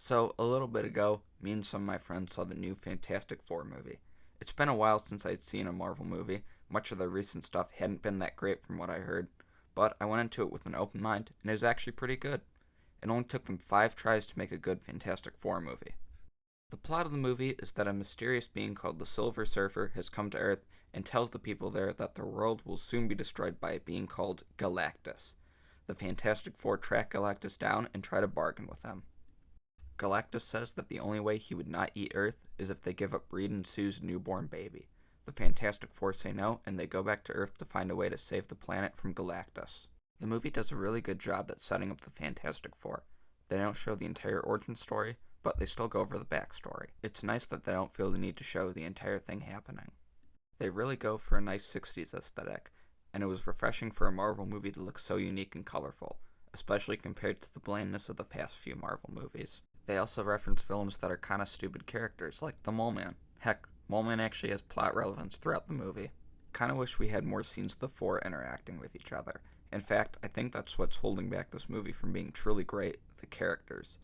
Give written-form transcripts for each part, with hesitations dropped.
So, a little bit ago, me and some of my friends saw the new Fantastic Four movie. It's been a while since I'd seen a Marvel movie. Much of the recent stuff hadn't been that great from what I heard, but I went into it with an open mind, and it was actually pretty good. It only took them 5 tries to make a good Fantastic Four movie. The plot of the movie is that a mysterious being called the Silver Surfer has come to Earth and tells the people there that their world will soon be destroyed by a being called Galactus. The Fantastic Four track Galactus down and try to bargain with him. Galactus says that the only way he would not eat Earth is if they give up Reed and Sue's newborn baby. The Fantastic Four say no, and they go back to Earth to find a way to save the planet from Galactus. The movie does a really good job at setting up the Fantastic Four. They don't show the entire origin story, but they still go over the backstory. It's nice that they don't feel the need to show the entire thing happening. They really go for a nice 60s aesthetic, and it was refreshing for a Marvel movie to look so unique and colorful, especially compared to the blandness of the past few Marvel movies. They also reference villains that are kinda stupid characters, like the Mole Man. Heck, Mole Man actually has plot relevance throughout the movie. Kinda wish we had more scenes of the four interacting with each other. In fact, I think that's what's holding back this movie from being truly great, the characters.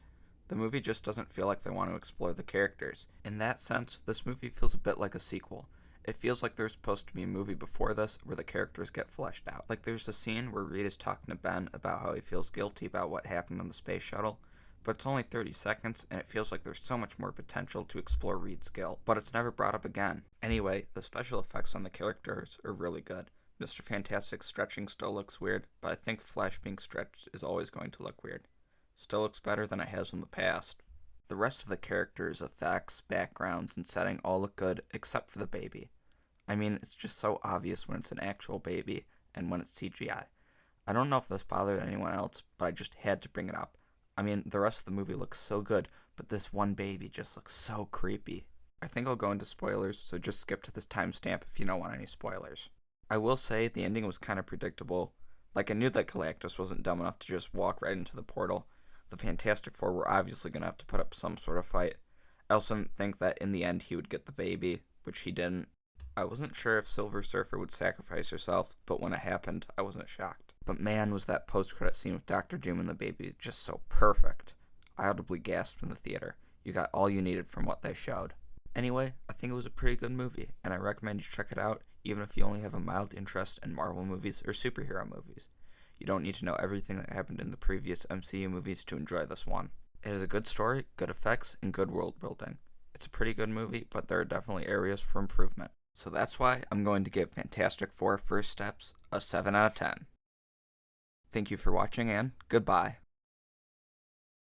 The movie just doesn't feel like they want to explore the characters. In that sense, this movie feels a bit like a sequel. It feels like there's supposed to be a movie before this where the characters get fleshed out. Like there's a scene where Reed is talking to Ben about how he feels guilty about what happened on the space shuttle, but it's only 30 seconds, and it feels like there's so much more potential to explore Reed's guilt, but it's never brought up again. Anyway, the special effects on the characters are really good. Mr. Fantastic stretching still looks weird, but I think Flash being stretched is always going to look weird. Still looks better than it has in the past. The rest of the characters, effects, backgrounds, and setting all look good, except for the baby. I mean, it's just so obvious when it's an actual baby, and when it's CGI. I don't know if this bothered anyone else, but I just had to bring it up. I mean, the rest of the movie looks so good, but this one baby just looks so creepy. I think I'll go into spoilers, so just skip to this timestamp if you don't want any spoilers. I will say the ending was kind of predictable. Like, I knew that Galactus wasn't dumb enough to just walk right into the portal. The Fantastic Four were obviously going to have to put up some sort of fight. I also didn't think that in the end he would get the baby, which he didn't. I wasn't sure if Silver Surfer would sacrifice herself, but when it happened, I wasn't shocked. But man, was that post-credit scene with Doctor Doom and the baby just so perfect. I audibly gasped in the theater. You got all you needed from what they showed. Anyway, I think it was a pretty good movie, and I recommend you check it out, even if you only have a mild interest in Marvel movies or superhero movies. You don't need to know everything that happened in the previous MCU movies to enjoy this one. It has a good story, good effects, and good world building. It's a pretty good movie, but there are definitely areas for improvement. So that's why I'm going to give Fantastic Four First Steps a 7 out of 10. Thank you for watching, and goodbye.